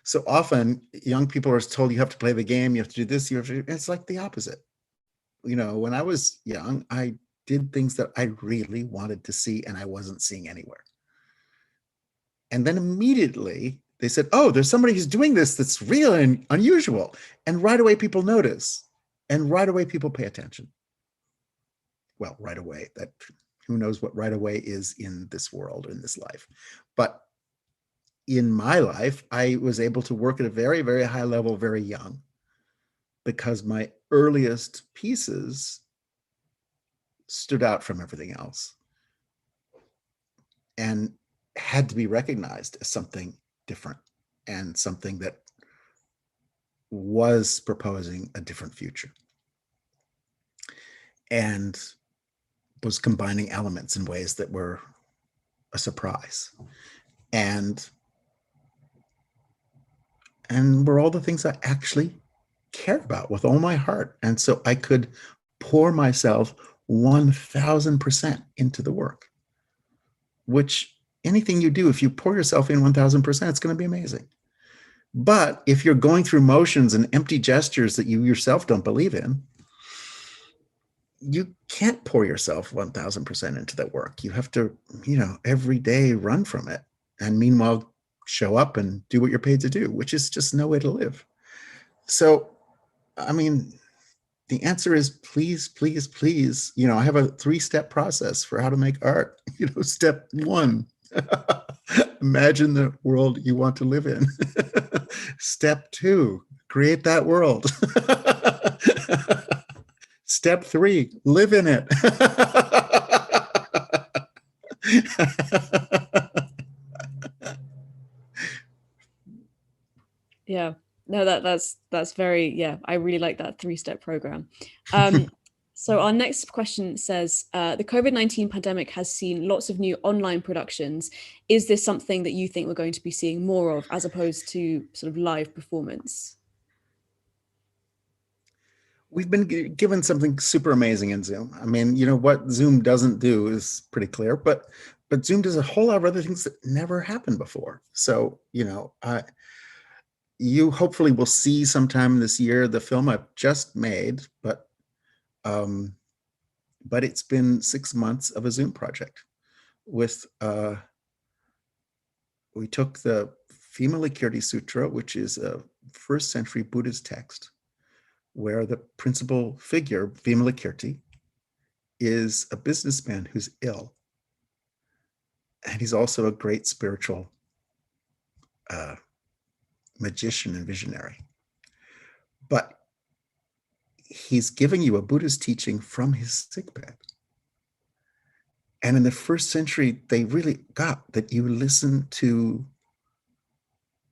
Speaker 2: so often young people are told you have to play the game, you have to do this, it's like the opposite. when I was young, I did things that I really wanted to see and I wasn't seeing anywhere. And then immediately they said, oh, there's somebody who's doing this that's real and unusual. And right away people notice. And right away people pay attention. Well, right away, that who knows what right away is in this world, in this life. But in my life, I was able to work at a very, very high level, very young, because my earliest pieces stood out from everything else and had to be recognized as something different and something that was proposing a different future and was combining elements in ways that were a surprise and were all the things I actually cared about with all my heart. And so I could pour myself 1000% into the work, which anything you do, if you pour yourself in 1000%, it's going to be amazing. But if you're going through motions and empty gestures that you yourself don't believe in, you can't pour yourself 1000% into that work. You have to, every day run from it. And meanwhile, show up and do what you're paid to do, which is just no way to live. So, I mean, the answer is please, please, please. I have a 3-step process for how to make art. Step 1, imagine the world you want to live in. Step 2, create that world. Step 3, live in it.
Speaker 1: Yeah. No, that's very, yeah, I really like that 3-step program. So our next question says, the COVID-19 pandemic has seen lots of new online productions. Is this something that you think we're going to be seeing more of as opposed to sort of live performance?
Speaker 2: We've been given something super amazing in Zoom. I mean, what Zoom doesn't do is pretty clear, but Zoom does a whole lot of other things that never happened before. So, you hopefully will see sometime this year the film I've just made, but it's been 6 months of a Zoom project with, we took the Vimalakirti Sutra, which is a 1st century Buddhist text, where the principal figure, Vimalakirti, is a businessman who's ill. And he's also a great spiritual magician and visionary. But he's giving you a Buddhist teaching from his sickbed. And in the 1st century, they really got that you listen to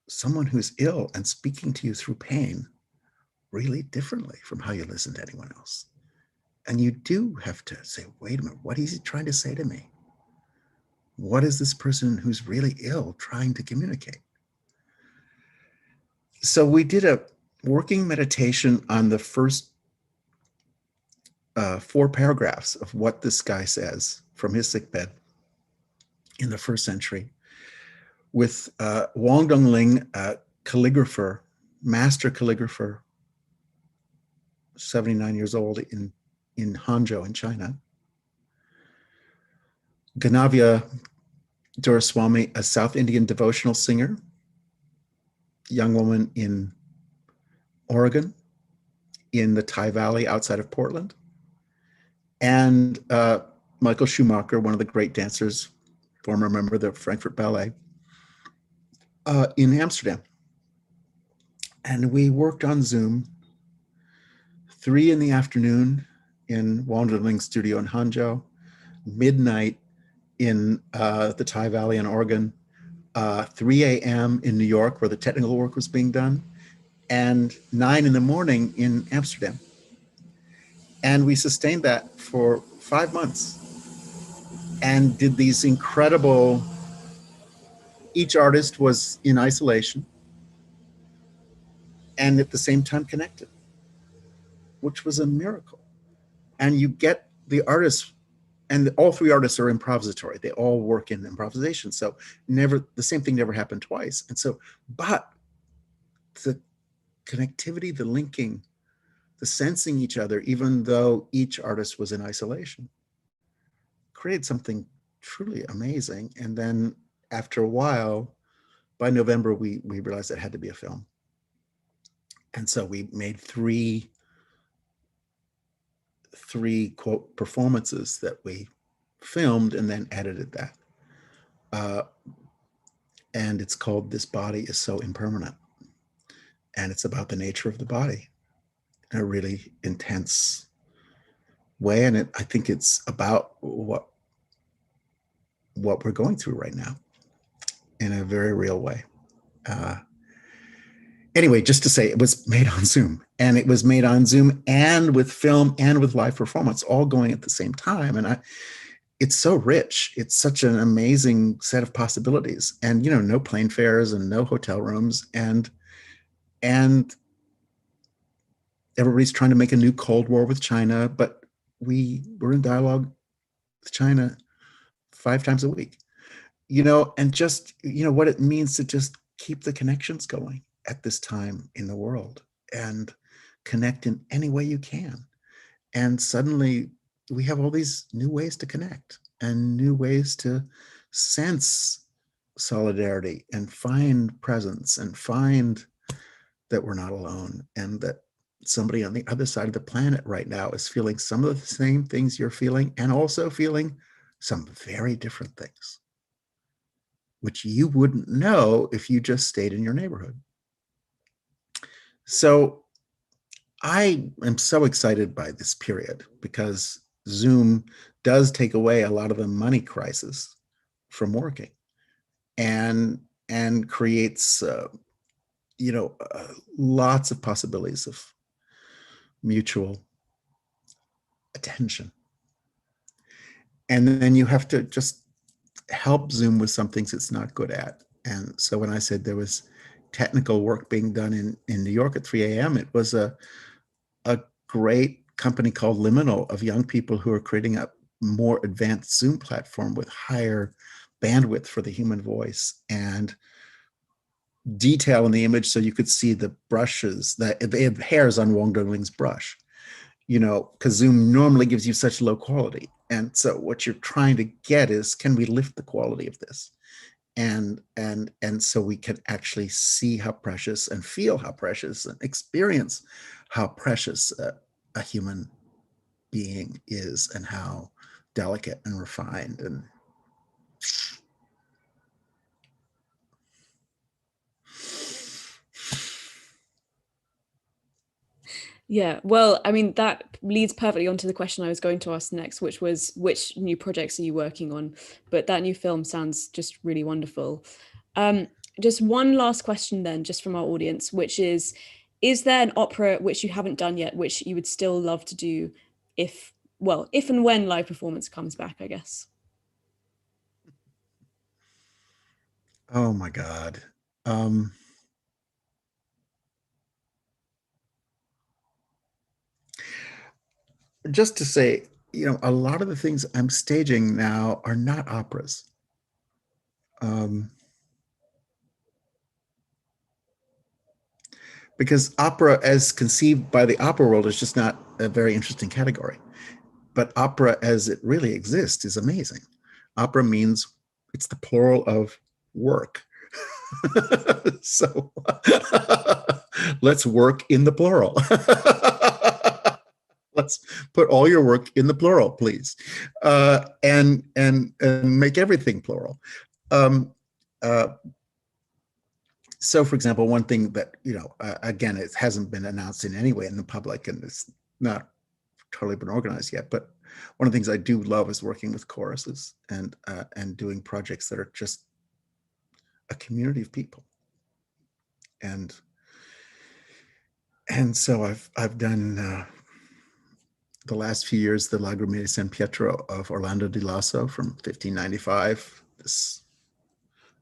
Speaker 2: someone who's ill and speaking to you through pain really differently from how you listen to anyone else. And you do have to say, wait a minute, what is he trying to say to me? What is this person who's really ill trying to communicate? So we did a working meditation on the first 4 paragraphs of what this guy says from his sickbed in the 1st century with Wang Dongling, a calligrapher, master calligrapher, 79 years old in Hangzhou in China. Ganavya Doraiswamy, a South Indian devotional singer, young woman in Oregon, in the Thai Valley outside of Portland. And Michael Schumacher, one of the great dancers, former member of the Frankfurt Ballet, in Amsterdam. And we worked on Zoom 3 in the afternoon in Wanderling's studio in Hangzhou, midnight in the Thai Valley in Oregon, 3 a.m. in New York where the technical work was being done, and 9 in the morning in Amsterdam. And we sustained that for 5 months and did these incredible, each artist was in isolation and at the same time connected, which was a miracle. And you get the artists, and all 3 artists are improvisatory. They all work in improvisation. So the same thing never happened twice. And so, but the connectivity, the linking the sensing each other, even though each artist was in isolation, created something truly amazing. And then after a while, by November, we realized it had to be a film. And so we made three quote performances that we filmed and then edited that. And it's called This Body is So Impermanent. And it's about the nature of the body in a really intense way. And I think it's about what we're going through right now in a very real way. Anyway, just to say, it was made on Zoom, and it was made on Zoom and with film and with live performance, all going at the same time. And it's so rich. It's such an amazing set of possibilities. And, you know, no plane fares and no hotel rooms. And everybody's trying to make a new Cold War with China, but we were in dialogue with China 5 times a week, you know, and just, you know, what it means to just keep the connections going at this time in the world and connect in any way you can. And suddenly we have all these new ways to connect and new ways to sense solidarity and find presence and find that we're not alone, and that somebody on the other side of the planet right now is feeling some of the same things you're feeling, and also feeling some very different things, which you wouldn't know if you just stayed in your neighborhood. So I am so excited by this period because Zoom does take away a lot of the money crisis from working, and creates lots of possibilities of mutual attention. And then you have to just help Zoom with some things it's not good at. And so when I said there was technical work being done in New York at 3 a.m., it was a great company called Liminal of young people who are creating a more advanced Zoom platform with higher bandwidth for the human voice and detail in the image so you could see the brushes, that they have hairs on Wong Dongling's brush, you know, because Zoom normally gives you such low quality. And so what you're trying to get is, can we lift the quality of this? And so we can actually see how precious and feel how precious and experience how precious a human being is, and how delicate and refined and
Speaker 1: Yeah, well, I mean, that leads perfectly onto the question I was going to ask next, which was, which new projects are you working on? But that new film sounds just really wonderful. Um, just one last question then, just from our audience, which is there an opera which you haven't done yet, which you would still love to do if, well, if and when live performance comes back, I guess?
Speaker 2: oh my God. Um, just to say, you know, a lot of the things I'm staging now are not operas. Um, because opera, as conceived by the opera world, is just not a very interesting category. But opera as it really exists is amazing. Opera means it's the plural of work. So let's work in the plural. Let's put all your work in the plural, please, and make everything plural. Um, uh, so, for example, one thing that, you know, again, it hasn't been announced in any way in the public, and it's not totally been organized yet, but one of the things I do love is working with choruses and doing projects that are just a community of people. And so I've done the last few years the Lagrime di San Pietro of Orlando di Lasso from 1595, this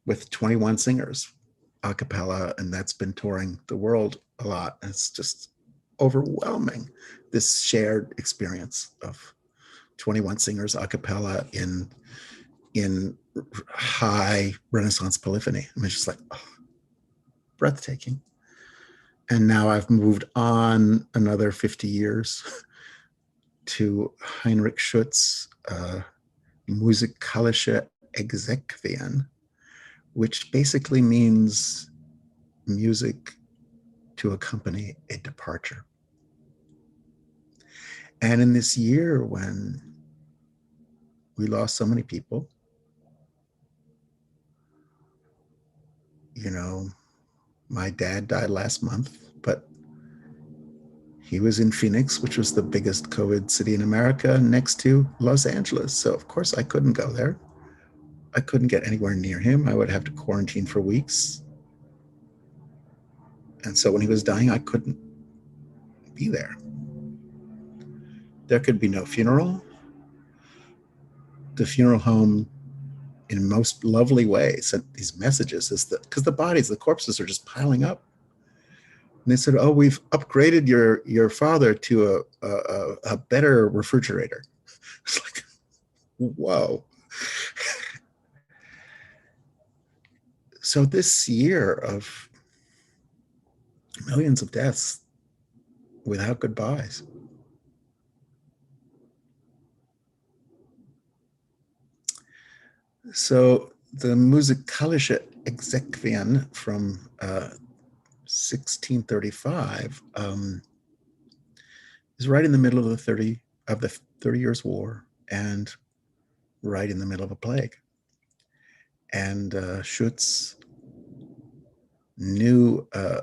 Speaker 2: with 21 singers a cappella, and that's been touring the world a lot. It's just overwhelming, this shared experience of 21 singers a cappella in high Renaissance polyphony. I mean, it's just like, oh, breathtaking. And now I've moved on another 50 years to Heinrich Schütz's musikalische Exequien, which basically means music to accompany a departure. And in this year when we lost so many people, you know, my dad died last month, but he was in Phoenix, which was the biggest COVID city in America, next to Los Angeles. So of course I couldn't go there. I couldn't get anywhere near him. I would have to quarantine for weeks. And so when he was dying, I couldn't be there. There could be no funeral. The funeral home, in most lovely way, sent these messages because the bodies, the corpses are just piling up. And they said, "Oh, we've upgraded your father to a better refrigerator." It's like, whoa. So this year of millions of deaths without goodbyes. So the musikalische Exequien from 1635 is right in the middle of the 30 Years' War and right in the middle of a plague. And Schütz knew a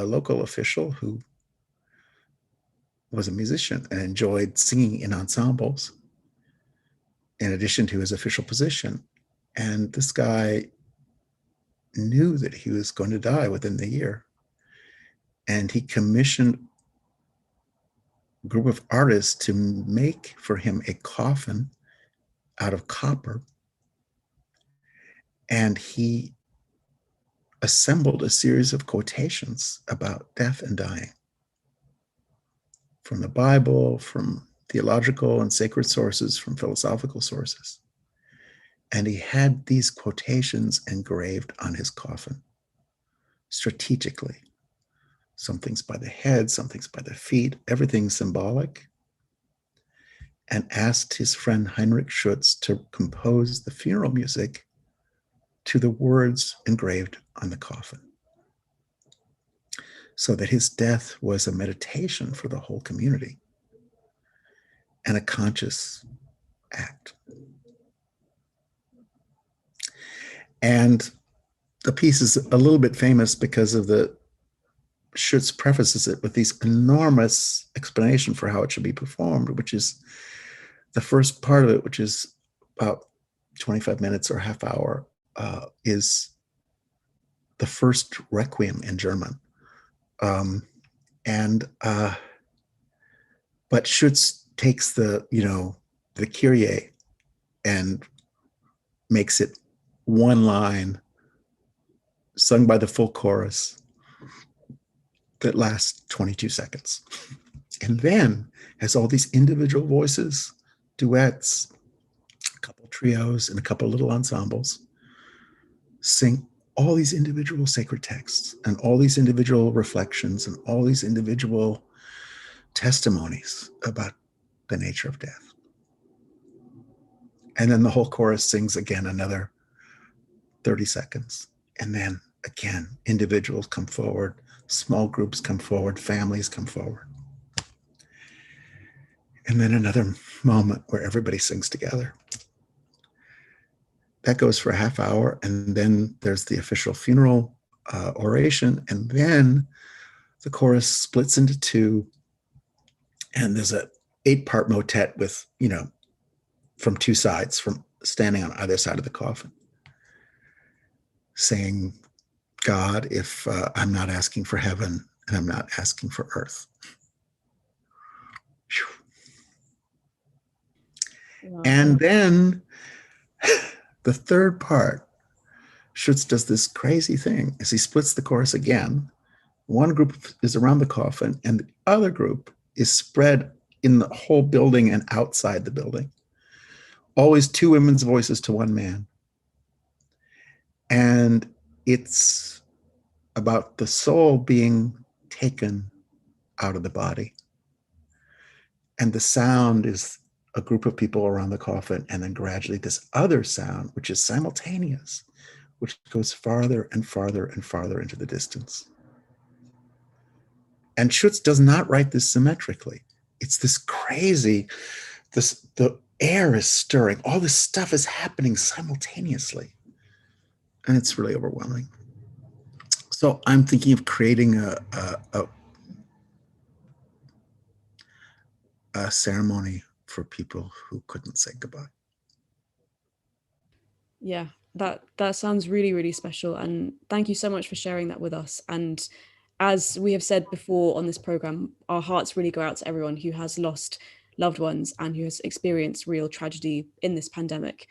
Speaker 2: local official who was a musician and enjoyed singing in ensembles in addition to his official position. And this guy knew that he was going to die within the year. And he commissioned a group of artists to make for him a coffin out of copper. And he assembled a series of quotations about death and dying from the Bible, from theological and sacred sources, from philosophical sources. And he had these quotations engraved on his coffin strategically. Some things by the head, some things by the feet, everything symbolic. And asked his friend Heinrich Schütz to compose the funeral music to the words engraved on the coffin, so that his death was a meditation for the whole community and a conscious act. And the piece is a little bit famous because of the Schütz prefaces it with these enormous explanation for how it should be performed, which is the first part of it, which is about 25 minutes or half hour, is the first requiem in German. But Schütz takes the Kyrie and makes it one line sung by the full chorus that lasts 22 seconds. And then has all these individual voices, duets, a couple trios, and a couple little ensembles sing all these individual sacred texts and all these individual reflections and all these individual testimonies about the nature of death. And then the whole chorus sings again another 30 seconds. And then again, individuals come forward, small groups come forward, families come forward. And then another moment where everybody sings together. That goes for a half hour. And then there's the official funeral oration. And then the chorus splits into two. And there's a 8-part motet with, from two sides, from standing on either side of the coffin, saying, "God, if I'm not asking for heaven and I'm not asking for earth." Wow. And then the third part, Schütz does this crazy thing as he splits the chorus again. One group is around the coffin and the other group is spread in the whole building and outside the building. Always two women's voices to one man. And it's about the soul being taken out of the body. And the sound is a group of people around the coffin, and then gradually this other sound, which is simultaneous, which goes farther and farther and farther into the distance. And Schutz does not write this symmetrically. It's this crazy, the air is stirring, all this stuff is happening simultaneously. And it's really overwhelming. So I'm thinking of creating a ceremony for people who couldn't say goodbye.
Speaker 1: Yeah, that sounds really, really special. And thank you so much for sharing that with us. And as we have said before on this program, our hearts really go out to everyone who has lost loved ones and who has experienced real tragedy in this pandemic.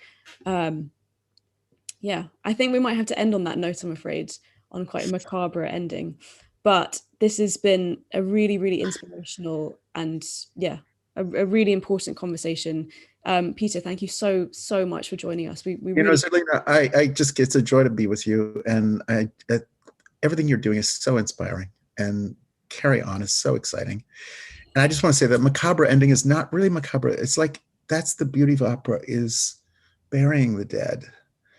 Speaker 1: Yeah, I think we might have to end on that note, I'm afraid, on quite a macabre ending. But this has been a really, really inspirational and a really important conversation. Peter, thank you so much for joining us. We really,
Speaker 2: Zerlina, I just, it's a joy to be with you, and everything you're doing is so inspiring, and carry on is so exciting. And I just want to say that macabre ending is not really macabre. It's like, that's the beauty of opera, is burying the dead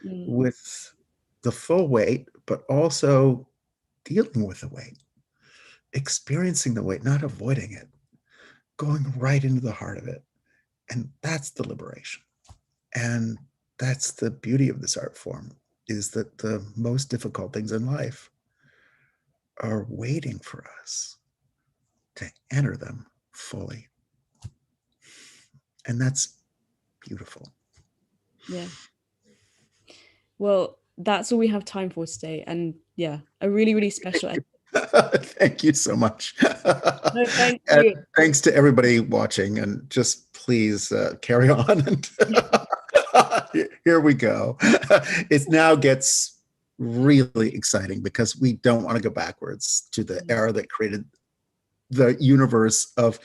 Speaker 2: with the full weight, but also dealing with the weight, experiencing the weight, not avoiding it, going right into the heart of it. And that's the liberation. And that's the beauty of this art form, is that the most difficult things in life are waiting for us to enter them fully. And that's beautiful.
Speaker 1: Yeah. Well, that's all we have time for today. And yeah, a really, really special.
Speaker 2: Thank you so much.
Speaker 1: No, thank you.
Speaker 2: Thanks to everybody watching, and just please carry on. And here we go. It now gets really exciting, because we don't want to go backwards to the era that created the universe of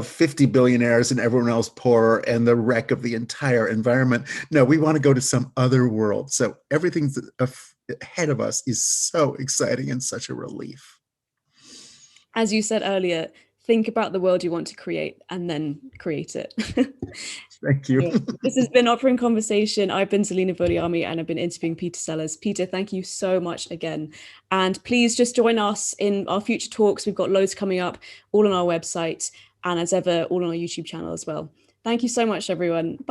Speaker 2: 50 billionaires and everyone else poorer, and the wreck of the entire environment. No, we want to go to some other world. So everything ahead of us is so exciting and such a relief.
Speaker 1: As you said earlier, think about the world you want to create and then create it.
Speaker 2: Thank you.
Speaker 1: Anyway, this has been Opera in Conversation. I've been Zerlina Vulliamy, and I've been interviewing Peter Sellars. Peter, thank you so much again. And please just join us in our future talks. We've got loads coming up, all on our website, and as ever, all on our YouTube channel as well. Thank you so much, everyone. Bye.